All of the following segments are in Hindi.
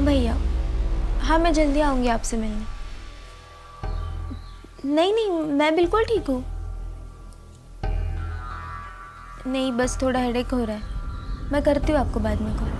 भैया, हाँ मैं जल्दी आऊँगी आपसे मिलने। नहीं नहीं, मैं बिल्कुल ठीक हूँ। नहीं, बस थोड़ा हेडेक हो रहा है। मैं करती हूँ आपको बाद में कॉल।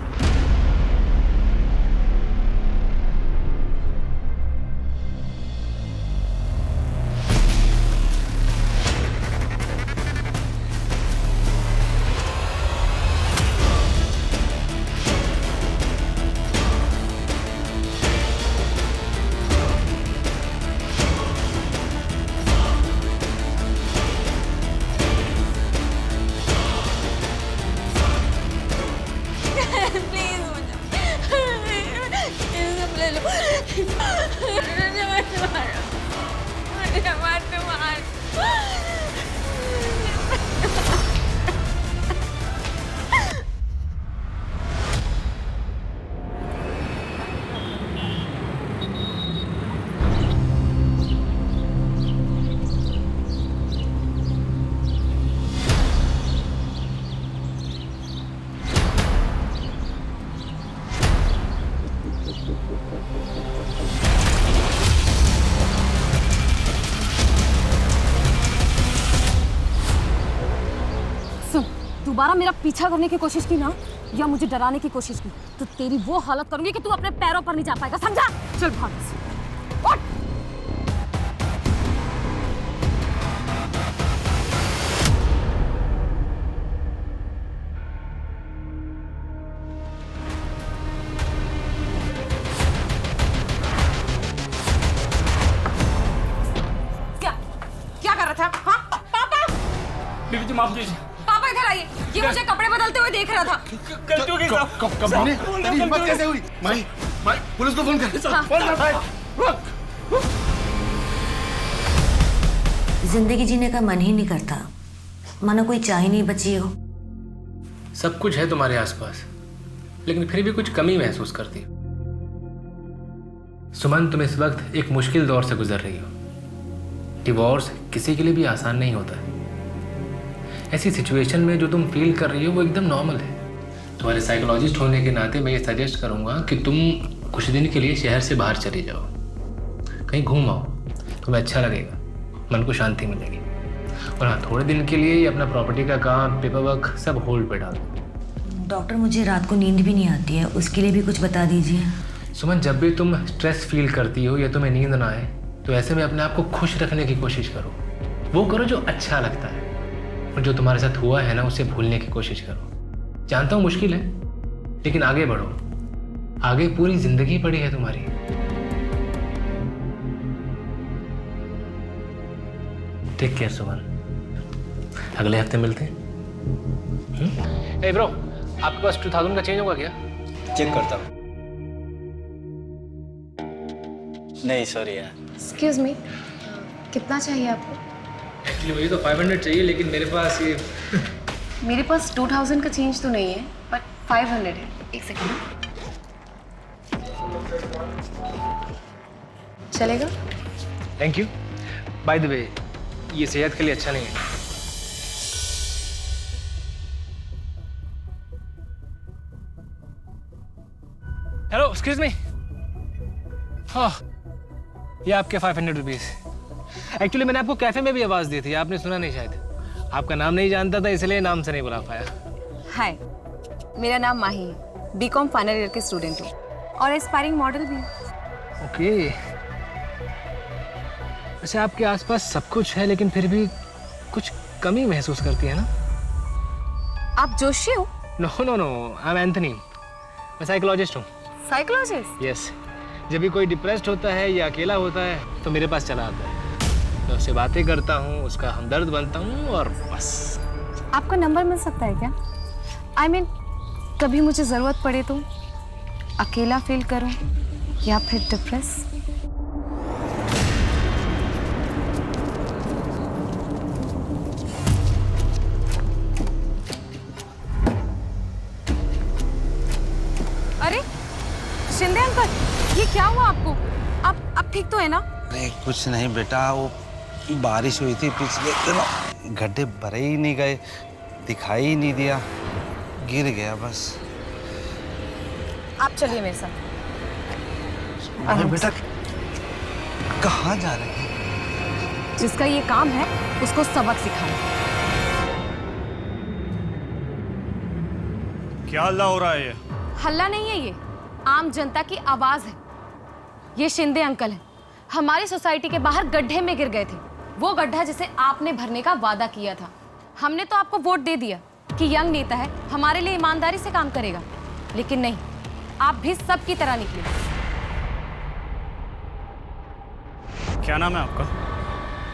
दोबारा मेरा पीछा करने की कोशिश की ना, या मुझे डराने की कोशिश की, तो तेरी वो हालत करूंगी कि तू अपने पैरों पर नहीं जा पाएगा, समझा? चल भाग से। उठ। क्या कर रहा था? हाँ पापा। बीबी जी माफ कीजिए। पापा इधर आइए, ये मुझे कपड़े बदलते हुए देख रहा था। गलती हो गई साहब। कब तेरी हिम्मत कैसे हुई? माई पुलिस को फोन कर। जिंदगी जीने का मन ही नहीं करता, मानो कोई चाह ही नहीं बची हो। सब कुछ है तुम्हारे आसपास, लेकिन फिर भी कुछ कमी महसूस करती हो। सुमन, तुम इस वक्त एक मुश्किल दौर से गुजर रही हो। डिवोर्स किसी के लिए भी आसान नहीं होता है। ऐसी सिचुएशन में जो तुम फील कर रही हो वो एकदम नॉर्मल है। तुम्हारे साइकोलॉजिस्ट होने के नाते मैं ये सजेस्ट करूंगा कि तुम कुछ दिन के लिए शहर से बाहर चली जाओ, कहीं घूम आओ, तुम्हें अच्छा लगेगा, मन को शांति मिलेगी। और हाँ, थोड़े दिन के लिए ये अपना प्रॉपर्टी का काम, पेपर वर्क सब होल्ड पे डाल दो। डॉक्टर, मुझे रात को नींद भी नहीं आती है, उसके लिए भी कुछ बता दीजिए। सुमन, जब भी तुम स्ट्रेस फील करती हो या तुम्हें नींद ना आए, तो ऐसे में अपने आप को खुश रखने की कोशिश करो। वो करो जो अच्छा लगता है, और जो तुम्हारे साथ हुआ है ना, उसे भूलने की कोशिश करो। जानता हूँ मुश्किल है, लेकिन आगे बढ़ो। आगे पूरी जिंदगी पड़ी है तुम्हारी। टेक केयर सुमन, अगले हफ्ते मिलते हैं। हे ब्रो, आपके पास 2000 का चेंज होगा क्या? चेक करता हूँ। नहीं सॉरी यार। एक्सक्यूज मी, कितना चाहिए आपको? एक्चुअली मुझे तो 500 चाहिए, लेकिन मेरे पास ये मेरे पास 2000 का चेंज तो नहीं है, बट 500 है। एक सेकेंड। चलेगा? Thank you. By the way, ये सेहत के लिए अच्छा नहीं है। Hello, excuse me. हाँ, ये आपके 500 रुपीज़। एक्चुअली मैंने आपको कैफे में भी आवाज़ दी थी, आपने सुना नहीं शायद। आपका नाम नहीं जानता था, इसलिए नाम से नहीं बुला पाया। हाय, मेरा नाम माही है, बीकॉम फाइनल ईयर की स्टूडेंट हूँ और एस्पायरिंग मॉडल भी हूँ। ओके। वैसे आपके आसपास सब कुछ है, लेकिन फिर भी कुछ कमी महसूस करती है ना? आप जोशी हो? No no no, I am Anthony. मैं साइकोलॉजिस्ट हूँ। साइकोलॉजिस्ट? यस। जब भी कोई डिप्रेस्ड होता है या अकेला होता है तो मेरे पास चला आता है। मैं उससे बातें करता हूँ, उसका हमदर्द बनता हूँ और बस। आपका नंबर मिल सकता है क्या? आई मीन, कभी मुझे ज़रूरत पड़े तो, अकेला फील करूँ या फिर डिप्रेस। अरे शिंदे अंकल, ये क्या हुआ आपको? आप ठीक तो है ना? नहीं कुछ नहीं बेटा, वो बारिश हुई थी पिछले दिनों, गड्ढे भरे ही नहीं गए, दिखाई ही नहीं दिया, गिर गया बस। आप चलिए मेरे साथ। अरे बेटा कहाँ जा रहे हैं? जिसका ये काम है उसको सबक सिखाना। क्या हल्ला हो रहा है ये? हल्ला नहीं है, ये आम जनता की आवाज है। ये शिंदे अंकल हैं, हमारी सोसाइटी के बाहर गड्ढे में गिर गए थे। वो गड्ढा जिसे आपने भरने का वादा किया था। हमने तो आपको वोट दे दिया कि यंग नेता है, हमारे लिए ईमानदारी से काम करेगा, लेकिन नहीं, आप भी सब की तरह निकले। क्या नाम है आपका?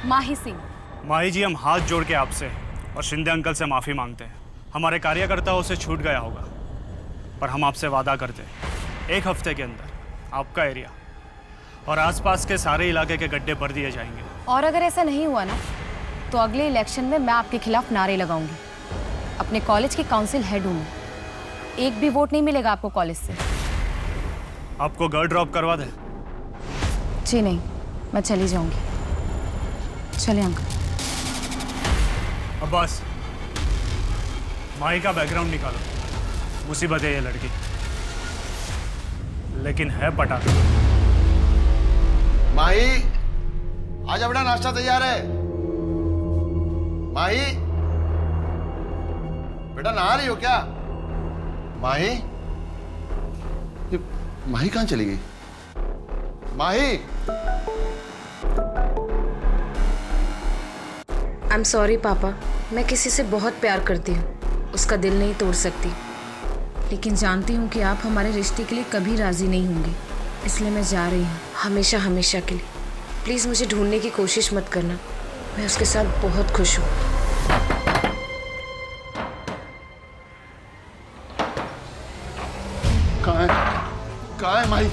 माही सिंह। माही जी, हम हाथ जोड़ के आपसे और शिंदे अंकल से माफ़ी मांगते हैं। हमारे कार्यकर्ताओं से छूट गया होगा, पर हम आपसे वादा करते हैं 1 हफ्ते के अंदर आपका एरिया और आसपास के सारे इलाके के गड्ढे भर दिए जाएंगे। और अगर ऐसा नहीं हुआ ना, तो अगले इलेक्शन में मैं आपके खिलाफ नारे लगाऊंगी। अपने कॉलेज की काउंसिल हेड हूँ मैं। एक भी वोट नहीं मिलेगा आपको कॉलेज से। आपको घर ड्रॉप करवा दे? जी नहीं, मैं चली जाऊंगी। चले अंकल। अब्बास, माही का बैकग्राउंड निकालो। मुसीबत है ये लड़की, लेकिन है पटाखा। माही, आजा बेटा, नाश्ता तैयार है। माही, बेटा नहा रही हो क्या? माही, ये माही कहाँ चली गई? माही, आई एम सॉरी पापा, मैं किसी से बहुत प्यार करती हूँ, उसका दिल नहीं तोड़ सकती, लेकिन जानती हूँ कि आप हमारे रिश्ते के लिए कभी राजी नहीं होंगे, इसलिए मैं जा रही हूँ, हमेशा हमेशा के लिए। प्लीज़ मुझे ढूंढने की कोशिश मत करना, मैं उसके साथ बहुत खुश हूँ। कहाँ है माही?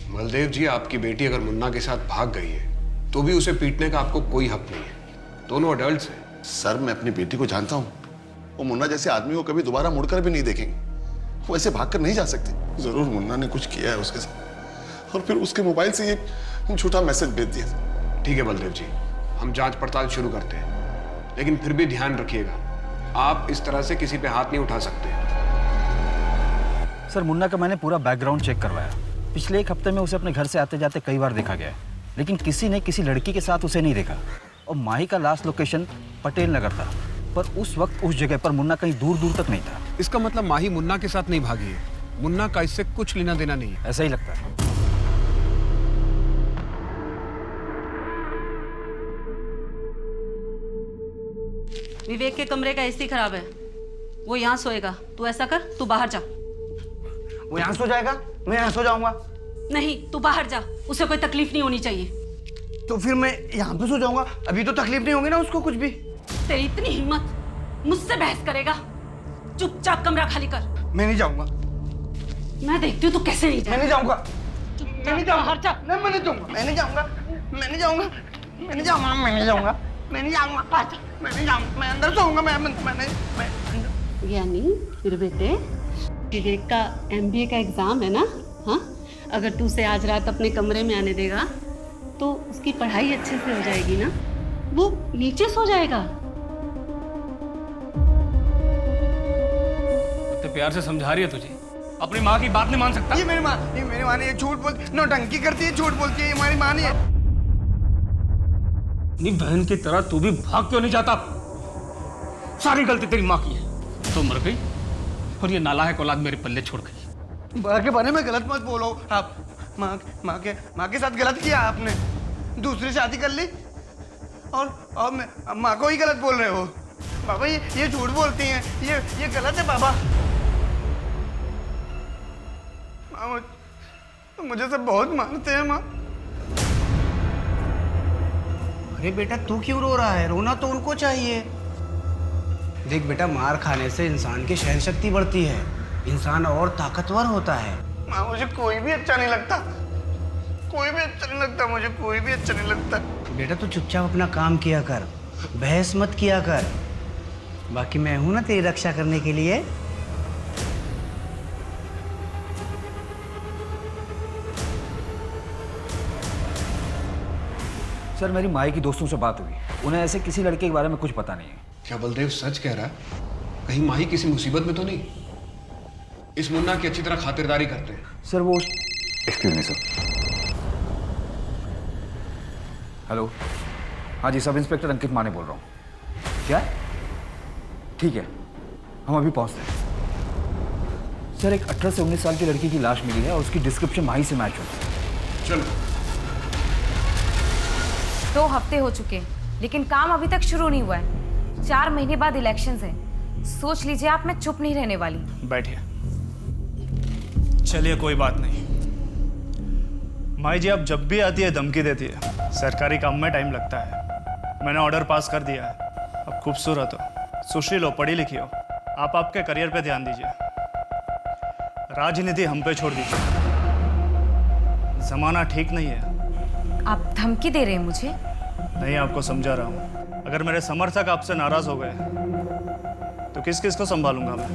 बलदेव जी, आपकी बेटी अगर मुन्ना के साथ भाग गई है तो भी उसे पीटने का आपको कोई हक नहीं है। दोनों अडल्ट्स हैं। सर, मैं अपनी बेटी को जानता हूँ। वो मुन्ना जैसे आदमी को कभी दोबारा मुड़कर भी नहीं देखेंगे। वो ऐसे भागकर नहीं जा सकते। जरूर मुन्ना ने कुछ किया है उसके साथ, और फिर उसके मोबाइल से ये झूठा मैसेज भेज दिया। ठीक है बलदेव जी, हम जांच पड़ताल शुरू करते हैं, लेकिन फिर भी ध्यान रखिएगा, आप इस तरह से किसी पे हाथ नहीं उठा सकते। सर, मुन्ना का मैंने पूरा बैकग्राउंड चेक करवाया। पिछले 1 हफ्ते में उसे अपने घर से आते जाते कई बार देखा गया है, लेकिन किसी ने किसी लड़की के साथ उसे नहीं देखा। और माही का लास्ट लोकेशन पटेल नगर था, पर उस वक्त उस जगह पर मुन्ना कहीं दूर दूर तक नहीं था। इसका मतलब माही मुन्ना के साथ नहीं भागी है। मुन्ना का इससे कुछ लेना देना नहीं है। ऐसा ही लगता है। विवेक के कमरे का एसी खराब है, वो यहाँ सोएगा। तू ऐसा कर, तू बाहर जा। वो यहाँ सो जाएगा, मैं यहाँ सो जाऊंगा। नहीं, तू बाहर जा, उसे कोई तकलीफ नहीं होनी चाहिए। तो फिर मैं यहाँ पे सो जाऊंगा, अभी तो तकलीफ नहीं होगी ना उसको कुछ भी। तेरी इतनी हिम्मत, मुझसे बहस करेगा? चुपचाप कमरा खाली कर। मैं नहीं जाऊंगा। मैं देखती हूँ तू कैसे नहीं मैं नहीं जाऊंगा। मैं नहीं जाऊंगा। हट जा। नहीं, मैं नहीं जाऊंगा। मैं नहीं जाऊंगा। मैं नहीं जाऊंगा। मैं नहीं जाऊंगा। मैं नहीं जाऊंगा। मैं नहीं जाऊंगा। मैं नहीं जाऊंगा। मैं अंदर सोऊंगा। मैं यानी फिर बेटे, विवेक का MBA का एग्जाम है ना? हाँ, अगर तू उसे आज रात अपने कमरे में आने देगा तो उसकी पढ़ाई अच्छे से हो जाएगी ना, वो नीचे सो जाएगा। तो प्यार से समझा रही है तुझे, अपनी माँ की बात नहीं मान सकता। ये मेरी माँ नहीं, ये झूठ बोलती, नौटंकी करती है, झूठ बोलती है, ये हमारी माँ नहीं है। नहीं, बहन की तरह तू भी भाग क्यों नहीं जाता? सारी गलती तेरी माँ की है। तो मर गई और ये नालायक औलाद मेरे पल्ले छोड़ गई। माँ के बारे में गलत मत बोलो आप। माँ के साथ गलत किया आपने, दूसरी शादी कर ली और माँ को ही गलत बोल रहे हो। बाबा ये झूठ बोलती हैं, ये गलत है बाबा। मुझे सब बहुत मानते हैं माँ। अरे बेटा, तू क्यों रो रहा है? रोना तो उनको चाहिए। देख बेटा, मार खाने से इंसान की सहन शक्ति बढ़ती है, इंसान और ताकतवर होता है। माँ, मुझे कोई भी अच्छा नहीं लगता, कोई भी अच्छा नहीं लगता, मुझे कोई भी अच्छा नहीं लगता। बेटा तू चुपचाप अपना काम किया कर, बहस मत किया कर। बाकी मैं हूं ना तेरी रक्षा करने के लिए। सर, मेरी माई की दोस्तों से बात हुई, उन्हें ऐसे किसी लड़के के बारे में कुछ पता नहीं है। क्या बलदेव सच कह रहा है? कहीं माही किसी मुसीबत में तो नहीं? इस मुन्ना की अच्छी तरह खातिरदारी करते हैं। सर वो एक्सक्यूज मी सर। हेलो, हाँ जी, सब इंस्पेक्टर अंकित माने बोल रहा हूँ। क्या? ठीक है, हम अभी पहुँचते हैं। सर एक 18 से 19 साल की लड़की की लाश मिली है और उसकी डिस्क्रिप्शन माही से मैच होती है। चलो। 2 हफ्ते हो चुके हैं लेकिन काम अभी तक शुरू नहीं हुआ है। 4 महीने बाद इलेक्शंस हैं। सोच लीजिए आप, मैं चुप नहीं रहने वाली। बैठिए। चलिए कोई बात नहीं। माई जी, आप जब भी आती है धमकी देती है। सरकारी काम में टाइम लगता है। मैंने ऑर्डर पास कर दिया है। आप खूबसूरत हो, सुशील हो, पढ़ी लिखी हो। आप आपके करियर पे ध्यान दीजिए। राजनीति हम पे छोड़ दीजिए। जमाना ठीक नहीं है। आप धमकी दे रहे हैं मुझे? नहीं, आपको समझा रहा हूँ। अगर मेरे समर्थक आपसे नाराज हो गए तो किस किस को संभालूंगा मैं?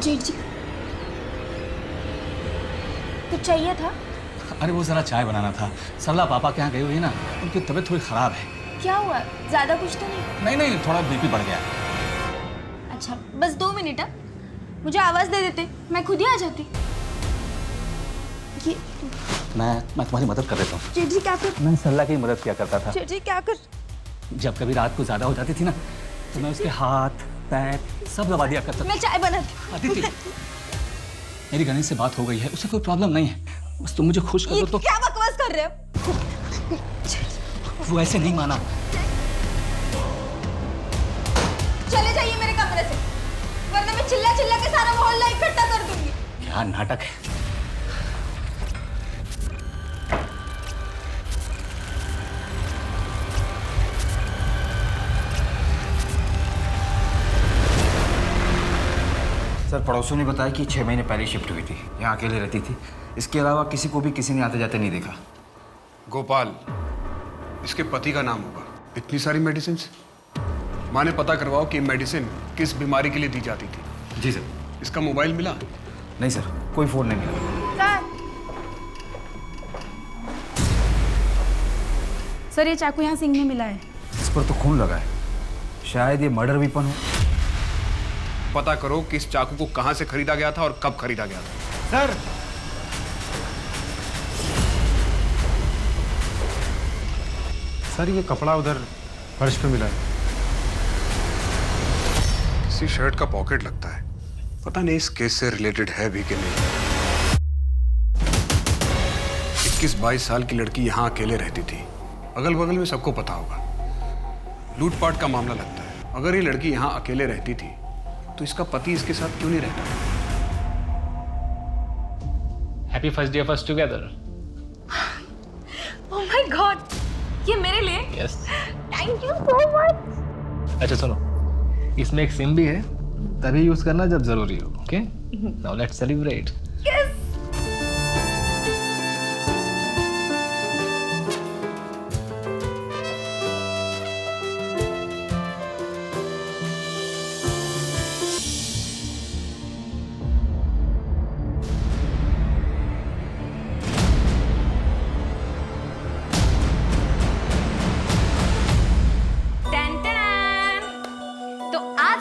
जेठ जी, कुछ चाहिए था? अरे वो जरा चाय बनाना था। सरला पापा के यहाँ गई हुई है ना, उनकी तबीयत थोड़ी खराब है। क्या हुआ? ज्यादा कुछ तो नहीं? नहीं, थोड़ा बीपी बढ़ गया। अच्छा, बस 2 मिनट। मुझे आवाज दे देते, मैं खुद ही आ जाती। ये मैं तुम्हारी मदद कर देता हूँ। जेठ जी क्या कर? मैं सरला की मदद किया करता था। जेठ जी क्या कर? जब कभी रात को ज्यादा हो जाती थी ना, तो मैं उसके हाथ पैर सब दबा दिया करता था। मैं चाय बनाती। अदिति, मेरी गणेश से बात हो गई है, उसे कोई प्रॉब्लम नहीं है। बस तुम मुझे खुश कर दो तो। क्या बकवास कर रहे हो? वो ऐसे नहीं माना। चले जाइए मेरे कमरे से, वरना मैं चिल्ला चिल्ला के सारा मोहल्ला इकट्ठा कर दूंगी। क्या नाटक है। सर पड़ोसियों ने बताया कि 6 महीने पहले शिफ्ट हुई थी, यहाँ अकेले रहती थी। इसके अलावा किसी को भी किसी ने आते जाते नहीं देखा। गोपाल, इसके पति का नाम होगा। इतनी सारी मेडिसिन, माँ ने पता करवाओ कि मेडिसिन किस बीमारी के लिए दी जाती थी। जी सर। इसका मोबाइल मिला? नहीं सर, कोई फोन नहीं मिला। सर ये चाकू यहाँ सिंह में मिला है। इस पर तो खून लगा है, शायद ये मर्डर वेपन हो। पता करो कि इस चाकू को कहां से खरीदा गया था और कब खरीदा गया था। सर सर ये कपड़ा उधर फर्श पे मिला है। किसी शर्ट का पॉकेट लगता है। पता नहीं इस केस से रिलेटेड है भी कि नहीं। 21-22 साल की लड़की यहाँ अकेले रहती थी। अगल बगल में सबको पता होगा। लूटपाट का मामला लगता है। अगर ये लड़की यहाँ अकेले रहती थी तो इसका पति इसके साथ क्यों नहीं रहता? Happy first day first together. Oh my God, ये मेरे लिए? Yes. Thank you so much. अच्छा सुनो, इसमें एक सिम भी है, तभी यूज करना जब जरूरी हो। Okay, now let's celebrate. Yes.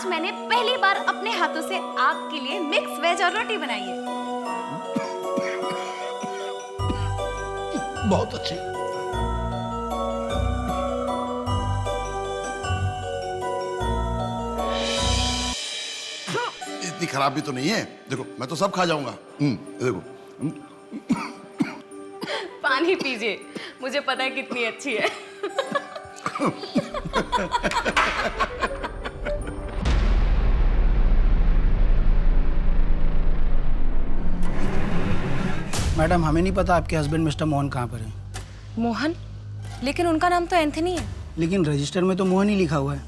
मैंने पहली बार अपने हाथों से आपके लिए मिक्स वेज और रोटी बनाई है। बहुत अच्छी। इतनी खराब भी तो नहीं है। देखो मैं तो सब खा जाऊंगा। देखो। पानी पीजिए, मुझे पता है कितनी अच्छी है। मैडम हमें नहीं पता आपके हस्बैंड मिस्टर मोहन कहाँ पर है। मोहन? लेकिन उनका नाम तो एंथनी है। लेकिन रजिस्टर में तो मोहन ही लिखा हुआ है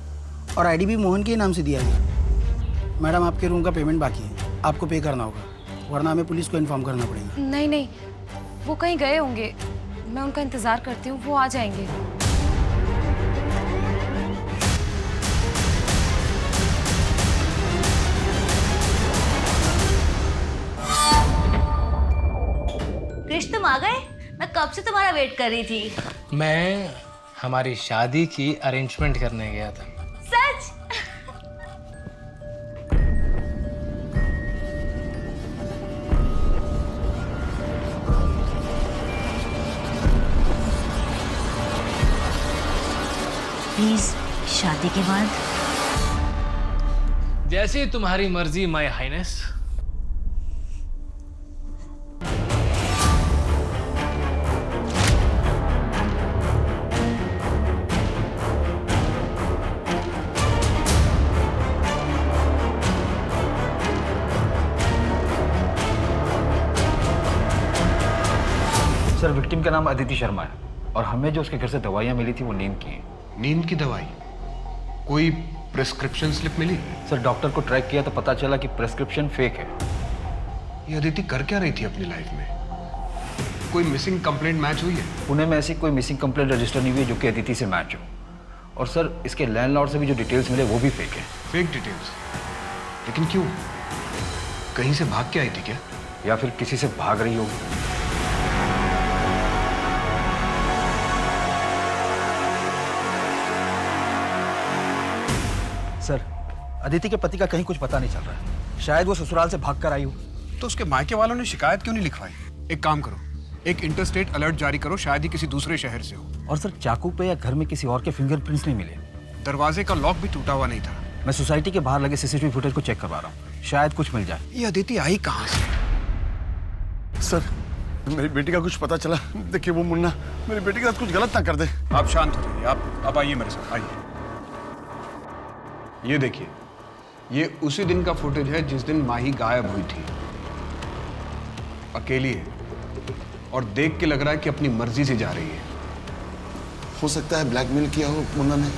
और आईडी भी मोहन के नाम से दिया गया। मैडम आपके रूम का पेमेंट बाकी है, आपको पे करना होगा, वरना हमें पुलिस को इन्फॉर्म करना पड़ेगा। नहीं नहीं, वो कहीं गए होंगे, मैं उनका इंतजार करती हूँ, वो आ जाएंगे। वेट कर रही थी? मैं हमारी शादी की अरेंजमेंट करने गया था। सच? प्लीज शादी के बाद? जैसी तुम्हारी मर्जी माय हाइनेस। सर विक्टिम का नाम अदिति शर्मा है और हमें जो उसके घर से दवाइयाँ मिली थी वो नींद की हैं। नींद की दवाई? कोई प्रिस्क्रिप्शन स्लिप मिली? सर डॉक्टर को ट्रैक किया तो पता चला कि प्रिस्क्रिप्शन फेक है। ये अदिति कर क्या रही थी अपनी लाइफ में? कोई मिसिंग कंप्लेंट मैच हुई है? पुणे में ऐसी कोई मिसिंग कंप्लेंट रजिस्टर नहीं हुई है जो कि अदिति से मैच हो। और सर इसके लैंडलॉर्ड से भी जो डिटेल्स मिले वो भी फेक है। Fake details? लेकिन क्यों? कहीं से भाग के आई थी क्या? या फिर किसी से भाग रही होगी। सर अदिति के पति का कहीं कुछ पता नहीं चल रहा है। शायद वो ससुराल से भाग कर आई हो। तो उसके मायके वालों ने शिकायत क्यों नहीं लिखवाई? एक काम करो, एक इंटरस्टेट अलर्ट जारी करो, शायद ही किसी दूसरे शहर से हो। और सर चाकू पे या घर में किसी और के फिंगरप्रिंट्स नहीं मिले। दरवाजे का लॉक भी टूटा हुआ नहीं था। मैं सोसाइटी के बाहर लगे सीसीटीवी फुटेज को चेक करवा रहा हूँ, शायद कुछ मिल जाए। ये अदिति आई कहाँ से? सर मेरी बेटी का कुछ पता चला। देखिए वो मुन्ना मेरी बेटी के साथ कुछ गलत ना कर दे। आप शांत हो जाइए, आप आइए मेरे साथ, आइए। ये देखिए, ये उसी दिन का फुटेज है जिस दिन माही गायब हुई थी। अकेली है और देख के लग रहा है कि अपनी मर्जी से जा रही है। हो सकता है ब्लैकमेल किया हो मुन्ना ने।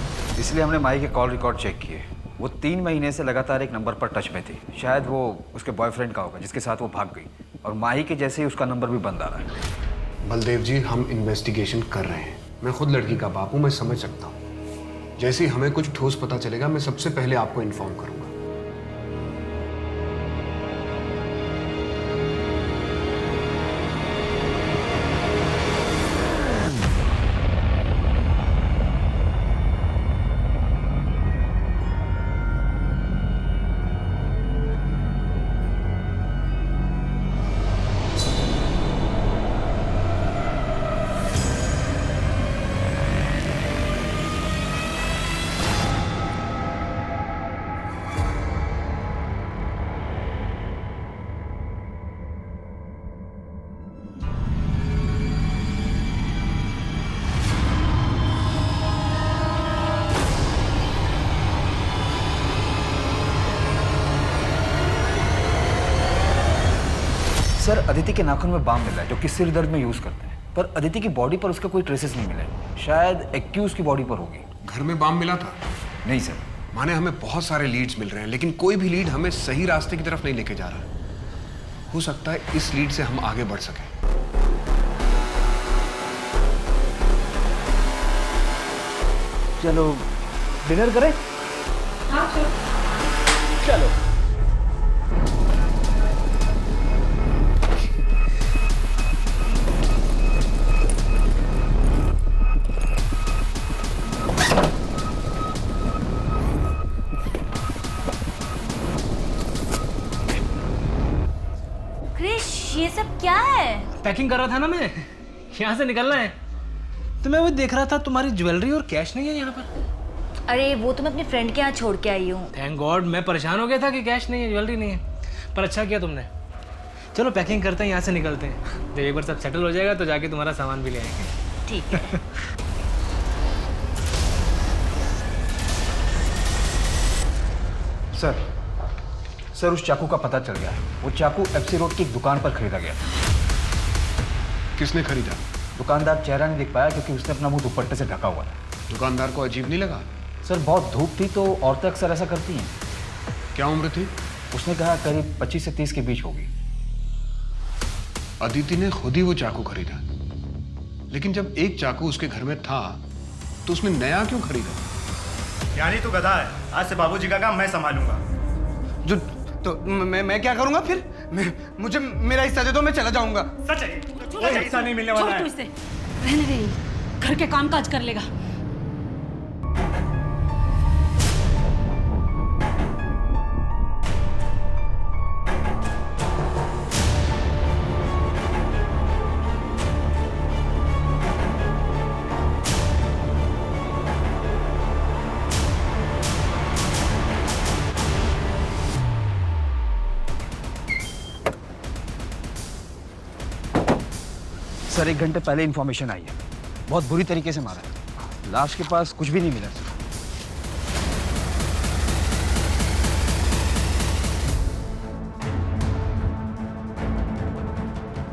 इसलिए हमने माही के कॉल रिकॉर्ड चेक किए। वो 3 महीने से लगातार एक नंबर पर टच में थी। शायद वो उसके बॉयफ्रेंड का होगा जिसके साथ वो भाग गई। और माही के जैसे ही उसका नंबर भी बंद आ रहा है। बलदेव जी, हम इन्वेस्टिगेशन कर रहे हैं। मैं खुद लड़की का बाप हूं, मैं समझ सकता हूं। जैसे ही हमें कुछ ठोस पता चलेगा मैं सबसे पहले आपको इन्फॉर्म करूंगा। सर अदिति के नाखून में बाम मिला है जो कि सिर दर्द में यूज करते हैं, पर अदिति की बॉडी पर उसका कोई ट्रेसेस नहीं मिले। शायद एक्यूज की बॉडी पर होगी। घर में बाम मिला था? नहीं सर। माने हमें बहुत सारे लीड्स मिल रहे हैं लेकिन कोई भी लीड हमें सही रास्ते की तरफ नहीं लेके जा रहा। हो सकता है इस लीड से हम आगे बढ़ सकें। चलो डिनर करें? हाँ चलो। ये सब क्या है? पैकिंग कर रहा था ना मैं, यहाँ से निकलना है। तो मैं वो देख रहा था तुम्हारी ज्वेलरी और कैश नहीं है यहाँ पर। अरे वो तो मैं अपने फ्रेंड के यहाँ छोड़ के आई हूँ। थैंक गॉड, मैं परेशान हो गया था कि कैश नहीं है, ज्वेलरी नहीं है। पर अच्छा किया तुमने। चलो पैकिंग करते हैं, यहाँ से निकलते हैं। जब एक बार सब सेटल हो जाएगा तो जाके तुम्हारा सामान भी ले आएंगे। ठीक है। सर उस चाकू का पता चल गया है। वो चाकू एफसी रोड की एक दुकान पर खरीदा गया। किसने खरीदा? दुकानदार चेहरा नहीं दिख पाया क्योंकि उसने अपना मुंह दुपट्टे से ढका हुआ था। दुकानदार को अजीब नहीं लगा? सर बहुत धूप थी तो औरतें अक्सर ऐसा करती हैं। क्या उम्र थी? उसने कहा करीब 25 से 30 के बीच होगी। अदिति ने खुद ही वो चाकू खरीदा, लेकिन जब एक चाकू उसके घर में था तो उसने नया क्यों खरीदा? यानी तू गधा है। आज से बाबूजी का काम मैं संभालूंगा। जो तो मैं क्या करूंगा फिर? मुझे मेरा हिस्सा दे दो, मैं चला जाऊंगा। सच है, कोई हिस्सा नहीं मिलने वाला है। रहने दे, घर के काम काज कर लेगा। सर 1 घंटे पहले इन्फॉर्मेशन आई है, बहुत बुरी तरीके से मारा है। लाश के पास कुछ भी नहीं मिला सर।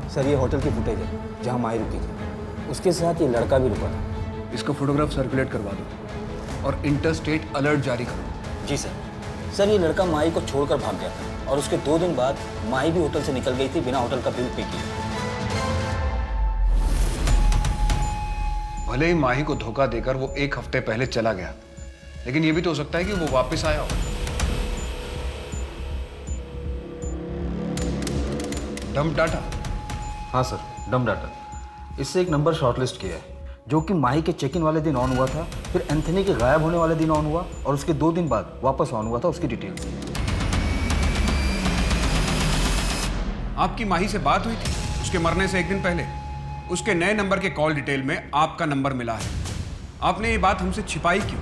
सर ये होटल की फुटेज है जहां माही रुकी थी, उसके साथ ये लड़का भी रुका था। इसका फोटोग्राफ सर्कुलेट करवा दो और इंटरस्टेट अलर्ट जारी करो। जी सर। सर ये लड़का माही को छोड़कर भाग गया था और उसके 2 दिन बाद माही भी होटल से निकल गई थी बिना होटल का बिल पे किए। भले ही माही को धोखा देकर वो 1 हफ्ते पहले चला गया, लेकिन ये भी तो हो सकता है कि वो वापस आया हो। Dump data? हाँ सर, डम डाटा। इससे एक नंबर शॉर्टलिस्ट किया है जो कि माही के चेक इन वाले दिन ऑन हुआ था, फिर एंथनी के गायब होने वाले दिन ऑन हुआ और उसके 2 दिन बाद वापस ऑन हुआ था। उसकी डिटेल्स। आपकी माही से बात हुई थी उसके मरने से 1 दिन पहले? उसके नए नंबर के कॉल डिटेल में आपका नंबर मिला है। आपने ये बात हमसे छिपाई क्यों?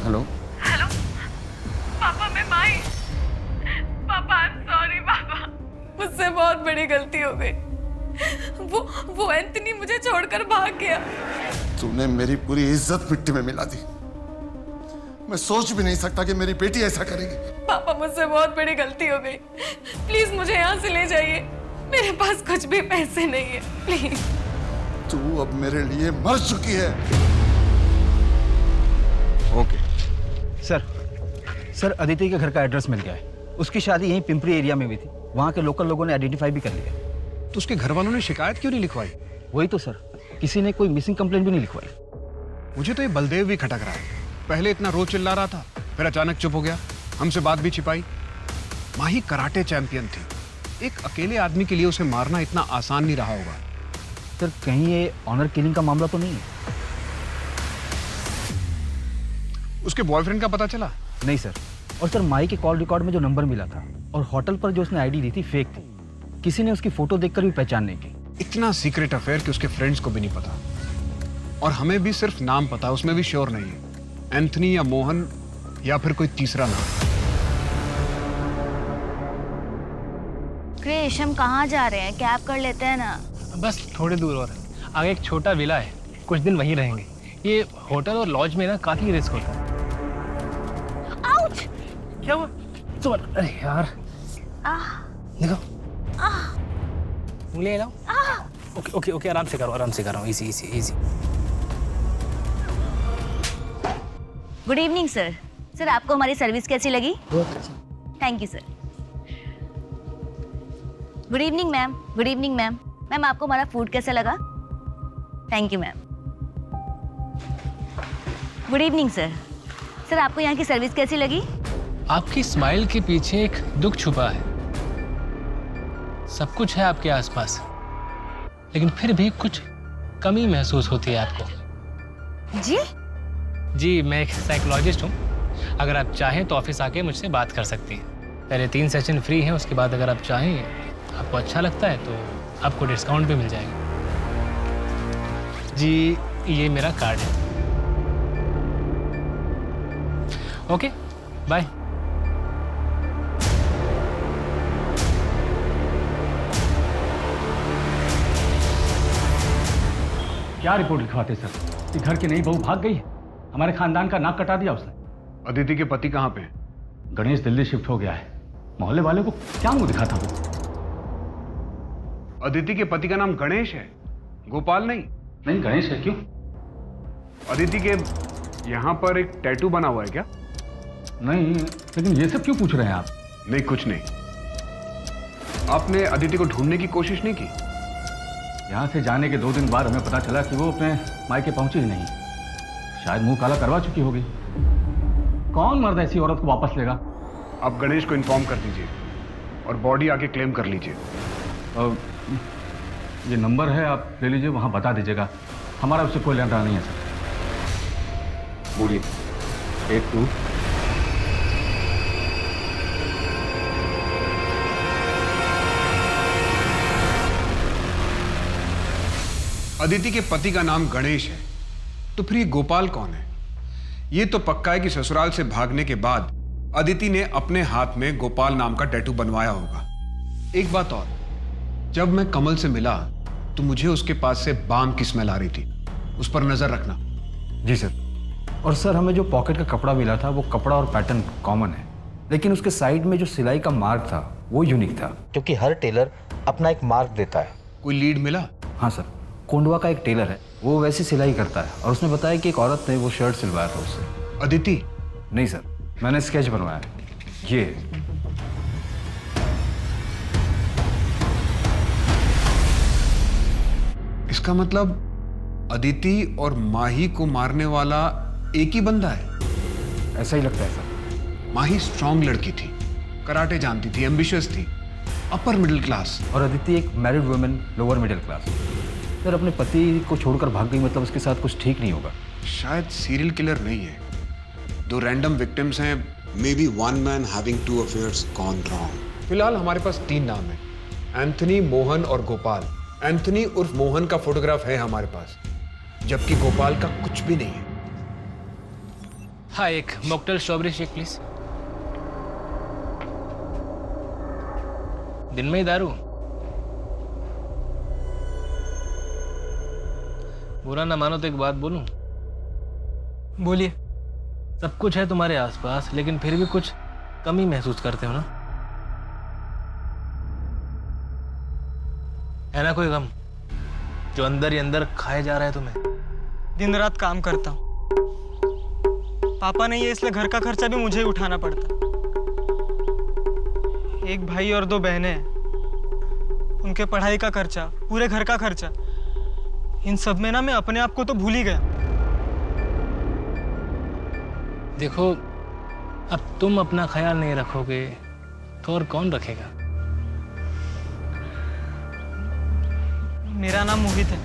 हेलो हेलो पापा, मैं माही। पापा आई एम सॉरी पापा, मुझसे बहुत बड़ी गलती हो गई। वो एंथनी मुझे छोड़कर भाग गया। तूने मेरी पूरी इज्जत मिट्टी में मिला दी। मैं सोच भी नहीं सकता कि मेरी बेटी ऐसा करेगी। पापा मुझसे बहुत बड़ी गलती हो गई, प्लीज मुझे यहाँ से ले जाइए। मेरे पास कुछ भी पैसे नहीं है, प्लीज। तू अब मेरे लिए मर चुकी है। ओके सर अदिति के घर का एड्रेस मिल गया है। उसकी शादी यहीं पिंपरी एरिया में हुई थी। वहाँ के लोकल लोगों ने आइडेंटिफाई भी कर लिया। तो उसके घर वालों ने शिकायत क्यों नहीं लिखवाई? वही तो सर, किसी ने कोई मिसिंग कंप्लेंट भी नहीं लिखवाई। मुझे तो ये बलदेव भी खटक रहा है। पहले इतना रोज चिल्ला रहा था, फिर अचानक चुप हो गया, हमसे बात भी छिपाई। माही कराटे चैंपियन थी। एक अकेले आदमी के लिए उसे मारना इतना आसान नहीं रहा होगा। सर कहीं ये ऑनर किलिंग का मामला तो नहीं है? उसके बॉयफ्रेंड का पता चला? नहीं सर। और सर माही के कॉल रिकॉर्ड में जो नंबर मिला था और होटल पर जो उसने आईडी दी थी फेक थी। किसी ने उसकी फोटो देखकर भी पहचान नहीं की। इतना सीक्रेट अफेयर कि उसके फ्रेंड्स को भी नहीं पता, और हमें भी सिर्फ नाम पता, उसमें भी श्योर नहीं है एंथनी या मोहन या फिर कोई तीसरा नाम। क्रिश, हम कहाँ जा रहे हैं? कैब कर लेते हैं ना। बस थोड़ी दूर और आगे एक छोटा विला है, कुछ दिन वहीं रहेंगे। ये होटल और लॉज में ना काफी रिस्क होता है। आउच! क्या हुआ? तो अरे यार देखो, उंगली हिलाओ। ओके ओके ओके, आराम से करो, easy easy easy. Good evening sir. Sir आपको हमारी सर्विस कैसी लगी? बहुत अच्छा। Thank you sir. Good evening ma'am. Good evening ma'am. Ma'am आपको हमारा फूड कैसा लगा? Thank you ma'am. Good evening sir. Sir आपको यहाँ की सर्विस कैसी लगी? आपकी स्माइल के पीछे एक दुख छुपा है। सब कुछ है आपके आसपास, लेकिन फिर भी कुछ कमी महसूस होती है आपको। जी? जी, मैं एक साइकोलॉजिस्ट हूँ। अगर आप चाहें तो ऑफिस आके मुझसे बात कर सकती हैं। पहले 3 सेशन फ्री हैं, उसके बाद अगर आप चाहें, आपको अच्छा लगता है तो आपको डिस्काउंट भी मिल जाएगा। जी, ये मेरा कार्ड है। Okay, bye. क्या रिपोर्ट लिखवाते सर कि घर की नई बहू भाग गई है? हमारे खानदान का नाक कटा दिया उसने। अदिति के पति कहाँ पे हैं? गणेश दिल्ली शिफ्ट हो गया है। मोहल्ले वाले को क्या मुंह दिखाता वो? अदिति के पति का नाम गणेश है, गोपाल नहीं? नहीं, गणेश है। क्यों? अदिति के यहाँ पर एक टैटू बना हुआ है क्या? नहीं, लेकिन ये सब क्यों पूछ रहे हैं आप? नहीं, कुछ नहीं। आपने अदिति को ढूंढने की कोशिश नहीं की? यहाँ से जाने के 2 दिन बाद हमें पता चला कि वो अपने मायके पहुंची ही नहीं। शायद मुंह काला करवा चुकी होगी। कौन मर्द ऐसी औरत को वापस लेगा आप गणेश को इन्फॉर्म कर दीजिए और बॉडी आके क्लेम कर लीजिए। ये नंबर है, आप ले लीजिए, वहाँ बता दीजिएगा। हमारा उससे कोई लेना नहीं है सर। बोलिए। 82 अदिति के पति का नाम गणेश है, तो फिर ये गोपाल कौन है? ये तो पक्का है कि ससुराल से भागने के बाद अदिति ने अपने हाथ में गोपाल नाम का टैटू बनवाया होगा। एक बात और, जब मैं कमल से मिला तो मुझे उसके पास से बाम की स्मेल आ रही थी, उस पर नजर रखना। जी सर। और सर, हमें जो पॉकेट का कपड़ा मिला था वो कपड़ा और पैटर्न कॉमन है, लेकिन उसके साइड में जो सिलाई का मार्क था वो यूनिक था। क्योंकि हर टेलर अपना एक मार्क देता है। कोई लीड मिला? हाँ सर, कोंडवा का एक टेलर है, वो वैसी सिलाई करता है, और उसने बताया कि एक औरत ने वो शर्ट सिलवाया था उससे। अदिति? नहीं सर, मैंने स्केच बनवाया। ये इसका मतलब अदिति और माही को मारने वाला एक ही बंदा है? ऐसा ही लगता है सर। माही स्ट्रांग लड़की थी, कराटे जानती थी, एम्बिशियस थी, अपर मिडिल क्लास। और अदिति एक married women, lower middle class. Sir, अपने पति को छोड़कर भाग गई, मतलब उसके साथ कुछ ठीक नहीं होगा। शायद सीरियल किलर नहीं है, 2 रैंडम विक्टिम्स हैं, may be one man having 2 affairs gone wrong. फिलहाल हमारे पास 3 नाम हैं, एंथनी, मोहन और गोपाल। एंथनी उर्फ मोहन का फोटोग्राफ है हमारे पास, जबकि गोपाल का कुछ भी नहीं है। हाँ, एक मॉकटेल स्ट्रॉबेरी शेक प्लीज। दिन में ही दारू? बुरा ना मानो तो एक बात बोलूं? बोलिए। सब कुछ है तुम्हारे आसपास, लेकिन फिर भी कुछ कमी महसूस करते हो ना? है ना कोई गम जो अंदर ही अंदर खाए जा रहा है तुम्हें? दिन रात काम करता हूँ, पापा नहीं है इसलिए घर का खर्चा भी मुझे ही उठाना पड़ता। एक भाई और 2 बहनें हैं, उनके पढ़ाई का खर्चा, पूरे घर का खर्चा, इन सब में ना मैं अपने आप को तो भूल ही गया। देखो, अब तुम अपना ख्याल नहीं रखोगे तो और कौन रखेगा? मेरा नाम मोहित है,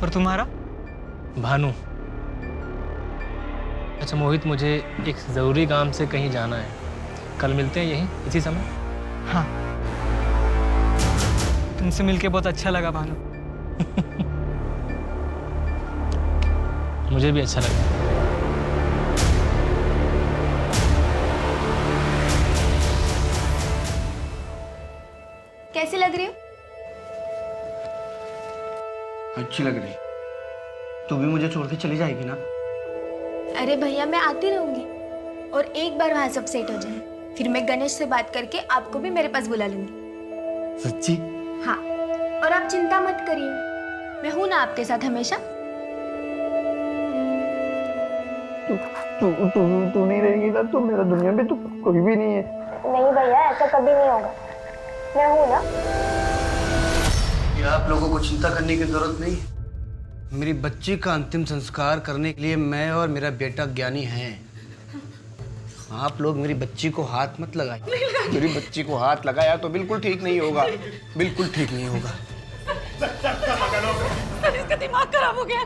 और तुम्हारा? भानु। अच्छा मोहित, मुझे एक ज़रूरी काम से कहीं जाना है, कल मिलते हैं यहीं इसी समय? हाँ, तुमसे मिलके बहुत अच्छा लगा भानु। मुझे भी अच्छा लगा। कैसी लग रही हो? अच्छी लग रही। तू भी मुझे छोड़ के चली जाएगी ना? अरे भैया, मैं आती रहूंगी, और एक बार वहां सब सेट हो जाए फिर मैं गणेश से बात करके आपको भी मेरे पास बुला लूंगी। सच्ची? हाँ, और आप चिंता मत करिए, मैं हूं ना आपके साथ हमेशा। तू नहीं रहेगी ना तो मेरा दुनिया में तो कोई भी नहीं है। नहीं भैया, ऐसा कभी नहीं होगा, मैं हूं ना। ये आप लोगों को चिंता करने की जरूरत नहीं। मेरी बच्ची का अंतिम संस्कार करने के लिए मैं और मेरा बेटा ज्ञानी हैं। आप लोग मेरी बच्ची को हाथ मत लगाइए। मेरी बच्ची को हाथ लगाया तो बिल्कुल ठीक नहीं होगा, बिल्कुल ठीक नहीं होगा। इसका दिमाग खराब हो गया।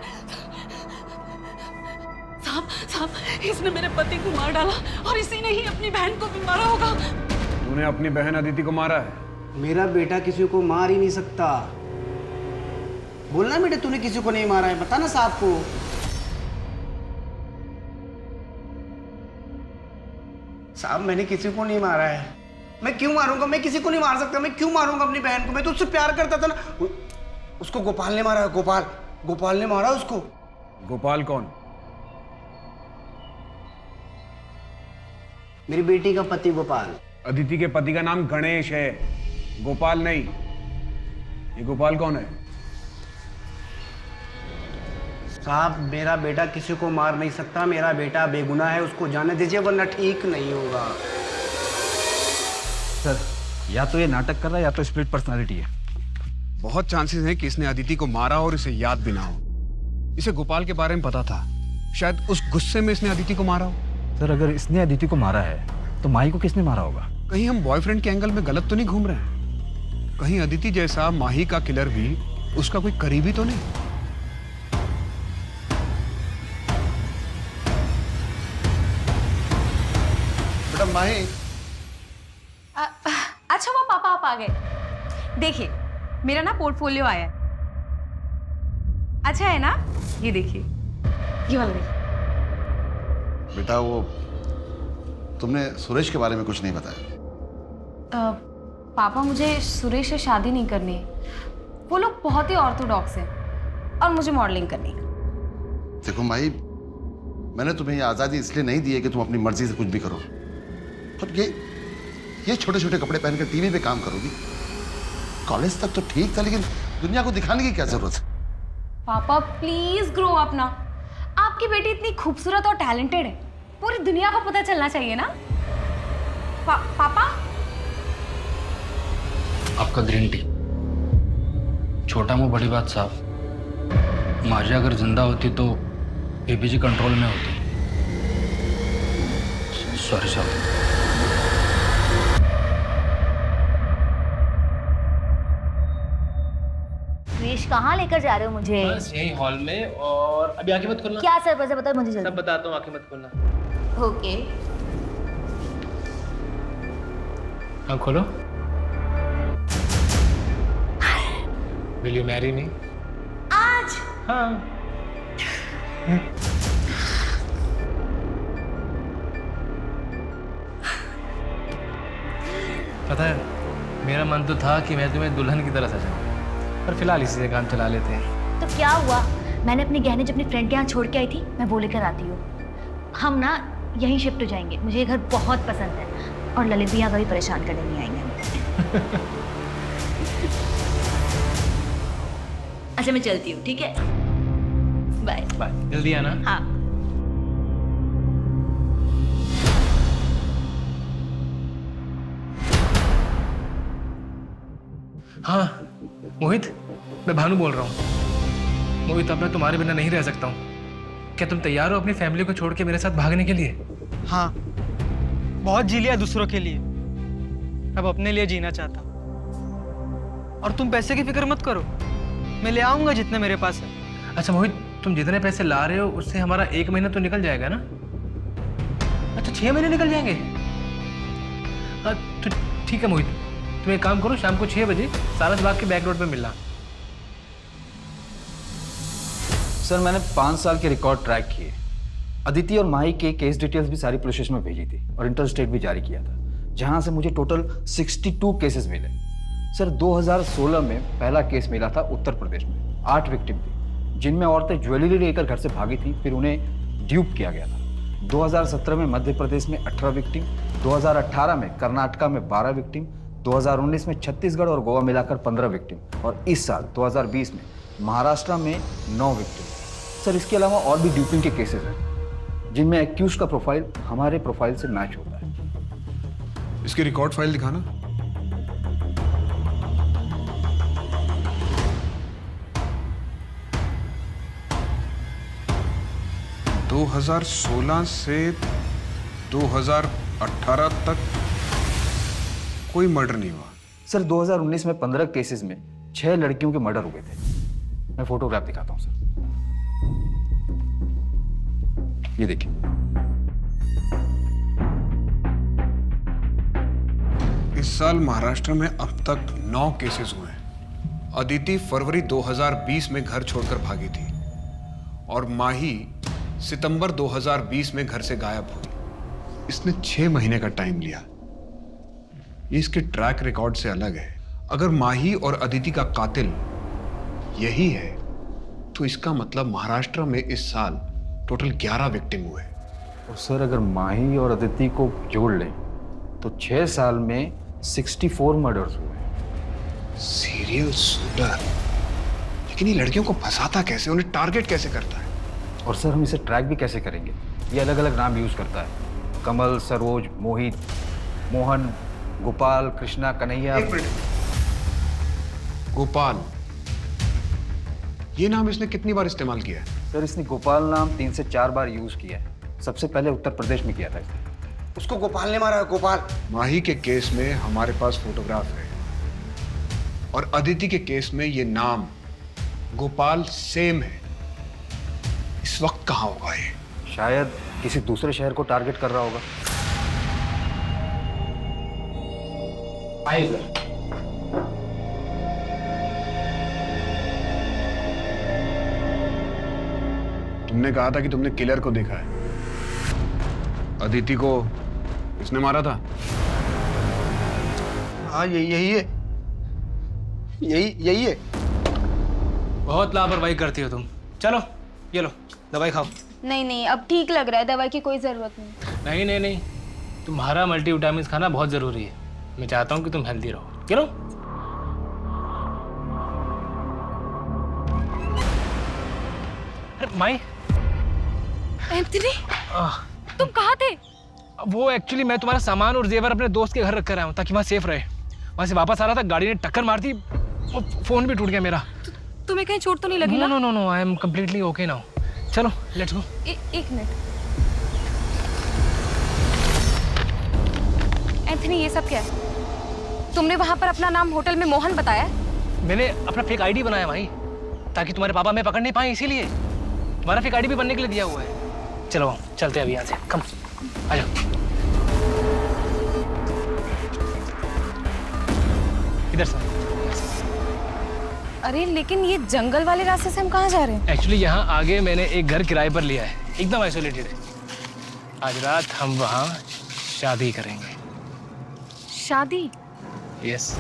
साहब, इसने मेरे पति को मार डाला, और इसी ने ही अपनी बहन को भी मारा होगा। तूने अपनी बहन अदिति को मारा है? मेरा बेटा किसी को मार ही नहीं सकता। बोलना बेटा, तूने किसी को नहीं मारा है, बता ना साहब को। साहब, मैंने किसी को नहीं मारा है। मैं क्यों मारूंगा? मैं किसी को नहीं मार सकता। मैं क्यों मारूंगा अपनी बहन को? मैं तो उससे प्यार करता था ना। उसको गोपाल ने मारा है। गोपाल ने मारा उसको। गोपाल कौन? मेरी बेटी का पति गोपाल। अदिति के पति का नाम गणेश है, गोपाल नहीं। ये गोपाल कौन है? साहब, मेरा बेटा किसी को मार नहीं सकता। मेरा बेटा बेगुनाह है, उसको जाने दीजिए वरना ठीक नहीं होगा। सर, या तो ये नाटक कर रहा है या तो स्प्लिट पर्सनालिटी है। बहुत चांसेस हैं कि इसने अदिति को मारा और इसे याद भी ना हो। इसे गोपाल के बारे में पता था, शायद उस गुस्से में इसने अदिति को मारा हो। सर, अगर इसने अदिति को मारा है तो माही को किसने मारा होगा? कहीं हम बॉयफ्रेंड के एंगल में गलत तो नहीं घूम रहे हैं? कहीं अदिति जैसा माही का किलर भी उसका कोई करीबी तो नहीं? बेटा माही, अच्छा वो पापा आप आ गए। देखिए मेरा ना पोर्टफोलियो आया है, अच्छा है ना? ये देखिए, ये वाला देखिए। बेटा वो तुमने सुरेश के बारे में कुछ नहीं बताया। पापा मुझे सुरेश से शादी नहीं करनी है, वो लोग बहुत ही ऑर्थोडॉक्स हैं और मुझे मॉडलिंग करनी है। देखो माही, मैंने तुम्हें ये आज़ादी इसलिए नहीं दी है कि तुम अपनी मर्जी से कुछ भी करो। और ये छोटे छोटे कपड़े पहनकर टीवी पे काम करोगी? कॉलेज तक तो ठीक था, लेकिन दुनिया को दिखाने की क्या जरूरत है? पापा प्लीज ग्रो अप ना, आपकी बेटी इतनी खूबसूरत और टैलेंटेड है, पूरी दुनिया को पता चलना चाहिए ना। पापा आपका ग्रीन टी। छोटा मुंह बड़ी बात साहब, माजी अगर जिंदा होती तो बीबीजी कंट्रोल में होती। सॉरी साहब। क्रिश कहाँ लेकर जा रहे हो मुझे? बस यही हॉल में, और अभी आंखें मत खोलना। क्या सरप्राइज है बताओ मुझे जल्दी। सब बताता हूँ, आंखें मत खोलना। ओके। आँख खोलो। Will you marry me? आज? हाँ। पता है, मेरा मन तो था कि मैं तुम्हें दुल्हन की तरह सजाऊं, पर फिलहाल इसी से काम चला लेते हैं। तो क्या हुआ, मैंने अपने गहने जब अपनी फ्रेंड के यहाँ छोड़ के आई थी, मैं वो लेकर आती हूँ। हम ना यहीं शिफ्ट हो जाएंगे, मुझे ये घर बहुत पसंद है, और ललित भी यहाँ कभी परेशान करने नहीं आएंगे। अच्छा मैं चलती हूँ, ठीक है? बाय बाय, जल्दी आना। हाँ। हाँ मोहित, मैं भानु बोल रहा हूँ। मोहित, अब मैं तुम्हारे बिना नहीं रह सकता हूँ। क्या तुम तैयार हो अपनी फैमिली को छोड़ के मेरे साथ भागने के लिए? हाँ, बहुत जी लिया दूसरों के लिए, अब अपने लिए जीना चाहता हूँ। और तुम पैसे की फिक्र मत करो, मैं ले आऊंगा जितने मेरे पास है। अच्छा मोहित, तुम जितने पैसे ला रहे हो उससे हमारा 1 महीना तो निकल जाएगा ना? अच्छा 6 महीने निकल जाएंगे? हाँ तो ठीक है मोहित, तुम एक काम करो, शाम को 6 बजे सारस बाग के बैक रोड पे मिलना। सर मैंने 5 साल के रिकॉर्ड ट्रैक किए। अदिति और माही के केस डिटेल्स भी सारी पुलिस स्टेशन में भेजी थी और इंटर स्टेट भी जारी किया था, जहां से मुझे टोटल 62 केसेस मिले। सर 2016 में पहला केस मिला था उत्तर प्रदेश में, 8 विक्टिम थी, जिनमें औरतें ज्वेलरी लेकर घर से भागी थी, फिर उन्हें ड्यूप किया गया था। 2017 में मध्य प्रदेश में 18 विक्टिम, 2018 में कर्नाटका में 12 विक्टिम, 2019 में छत्तीसगढ़ और गोवा मिलाकर 15 विक्टिम, और इस साल 2020 में महाराष्ट्र में 9 विक्टिम। सर इसके अलावा और भी ड्यूपिंग के केसेस हैं, जिनमें एक्यूज का प्रोफाइल हमारे प्रोफाइल से मैच होता है। इसकी रिकॉर्ड फाइल दिखाना। दो 2016 से 2018 तक कोई मर्डर नहीं हुआ। सर 2019 में 15 केसेस में 6 लड़कियों के मर्डर हुए थे। मैं फोटोग्राफ दिखाता हूं सर, ये देखिए। इस साल महाराष्ट्र में अब तक 9 केसेस हुए हैं। अदिति फरवरी 2020 में घर छोड़कर भागी थी और माही सितंबर 2020 में घर से गायब हुई। इसने 6 महीने का टाइम लिया। ये इसके ट्रैक रिकॉर्ड से अलग है। अगर माही और अदिति का कातिल यही है तो इसका मतलब महाराष्ट्र में इस साल टोटल 11 विक्टिम हुए। और सर अगर माही और अदिति को जोड़ लें तो 6 साल में 64 मर्डर्स हुए। सीरियल शूटर, लेकिन ये लड़कियों को फंसाता कैसे, उन्हें टारगेट कैसे करता है? और सर हम इसे ट्रैक भी कैसे करेंगे? ये अलग अलग नाम यूज करता है, कमल, सरोज, मोहित, मोहन, गोपाल, कृष्णा, कन्हैया। एक मिनट, गोपाल, ये नाम इसने कितनी बार इस्तेमाल किया है? सर इसने गोपाल नाम 3 से 4 बार यूज किया है। सबसे पहले उत्तर प्रदेश में किया था इसने। उसको गोपाल ने मारा है, गोपाल। माही के केस में हमारे पास फोटोग्राफ है और अदिति के केस में ये नाम गोपाल सेम है। इस वक्त कहाँ होगा ये? शायद किसी दूसरे शहर को टारगेट कर रहा होगा। आइए तुमने कहा था कि तुमने किलर को देखा है। अदिति को किसने मारा था? हाँ यही है, यही है। बहुत लापरवाही करती हो तुम। चलो ये लो दवाई खाओ। नहीं नहीं, अब ठीक लग रहा है, दवाई की कोई ज़रूरत नहीं। नहीं नहीं नहीं, तुम्हारा मल्टीविटामिन खाना बहुत ज़रूरी है। मैं चाहता हूँ कि तुम हेल्दी रहो। चलो। अरे माई। एंथनी, तुम कहाँ थे? वो एक्चुअली मैं तुम्हारा सामान और जेवर अपने दोस्त के घर रख कर आया हूँ ताकि वहाँ सेफ रहे। वहाँ से वापस आ रहा था, गाड़ी ने टक्कर मार दी, फोन भी टूट गया मेरा। तुम्हें कहीं चोट तो नहीं लगी ना? No no no, I am completely okay now. चलो लेट्स गो। एक मिनट एंथनी, ये सब क्या है? तुमने वहाँ पर अपना नाम होटल में मोहन बताया? मैंने अपना फेक आईडी बनाया भाई, ताकि तुम्हारे पापा मैं पकड़ नहीं पाए, इसीलिए तुम्हारा फेक आईडी भी बनने के लिए दिया हुआ है। चलो चलते हैं अभी यहाँ से। कम आ जाओ। इधर से। अरे लेकिन ये जंगल वाले रास्ते से हम कहाँ जा रहे हैं? एक्चुअली यहाँ आगे मैंने एक घर किराए पर लिया है, एकदम आइसोलेटेड है। आज रात हम वहाँ शादी करेंगे। शादी? यस।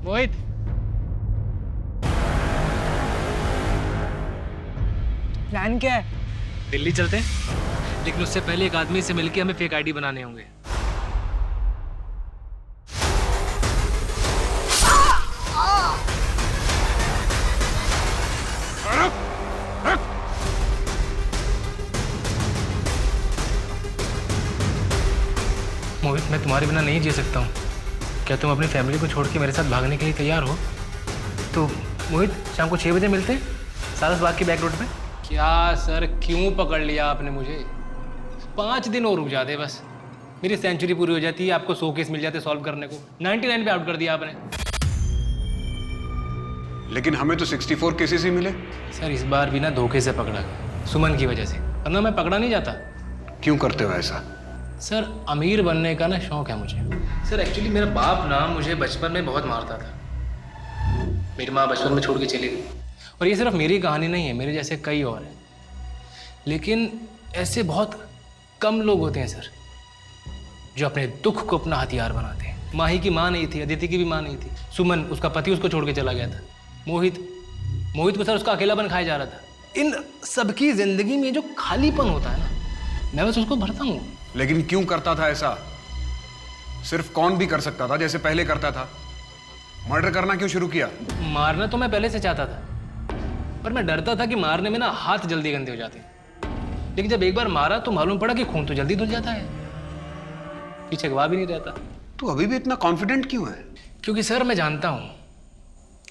मोहित, प्लान क्या है? दिल्ली चलते हैं, लेकिन उससे पहले एक आदमी से मिलके हमें फेक आईडी बनाने होंगे। मोहित, मैं तुम्हारे बिना नहीं जी सकता हूँ। क्या तुम अपनी फैमिली को छोड़ के मेरे साथ भागने के लिए तैयार हो? तो मोहित, शाम को 6 बजे मिलते हैं सारस बाग की बैक रोड पे। क्या सर, क्यों पकड़ लिया आपने मुझे? 5 दिन और रुक जाते बस, मेरी सेंचुरी पूरी हो जाती है, आपको 100 केस मिल जाते सॉल्व करने को। 99 पे आउट कर दिया आपने। लेकिन हमें तो 64 केसेस ही मिले। सर इस बार भी ना धोखे से पकड़ा, सुमन की वजह से, वरना मैं पकड़ा नहीं जाता। क्यों करते हो ऐसा? सर अमीर बनने का ना शौक है मुझे। सर एक्चुअली मेरा बाप ना मुझे बचपन में बहुत मारता था। मेरी माँ बचपन में छोड़ के चली गई। और ये सिर्फ मेरी कहानी नहीं है, मेरे जैसे कई और हैं। लेकिन ऐसे बहुत कम लोग होते हैं सर, जो अपने दुख को अपना हथियार बनाते हैं। माही की माँ नहीं थी, अदिति की भी माँ नहीं थी। सुमन, उसका पति उसको छोड़ के चला गया था। मोहित को सर उसका अकेलापन खाया जा रहा था। इन सबकी जिंदगी में जो खालीपन होता है ना, मैं बस उसको भरता हूँ। लेकिन क्यों करता था ऐसा? सिर्फ कौन भी कर सकता था जैसे पहले करता था। मर्डर करना क्यों शुरू किया? मारना तो मैं पहले से चाहता था, पर मैं डरता था कि मारने में ना हाथ जल्दी गंदे हो जाते। लेकिन जब एक बार मारा तो मालूम पड़ा कि खून तो जल्दी धुल जाता है, पीछे गवाह भी नहीं रहता। तू अभी भी इतना कॉन्फिडेंट क्यों है? क्योंकि सर मैं जानता हूँ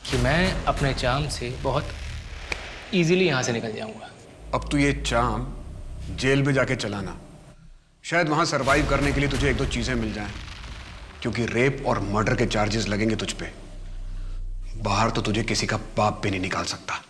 कि मैं अपने चार्म से बहुत इजीली यहाँ से निकल जाऊँगा। अब तू ये चार्म जेल में जाके चलाना, शायद वहाँ सरवाइव करने के लिए तुझे 1-2 चीजें मिल जाएं, क्योंकि रेप और मर्डर के चार्जेस लगेंगे तुझ पे। बाहर तो तुझे किसी का बाप भी नहीं निकाल सकता।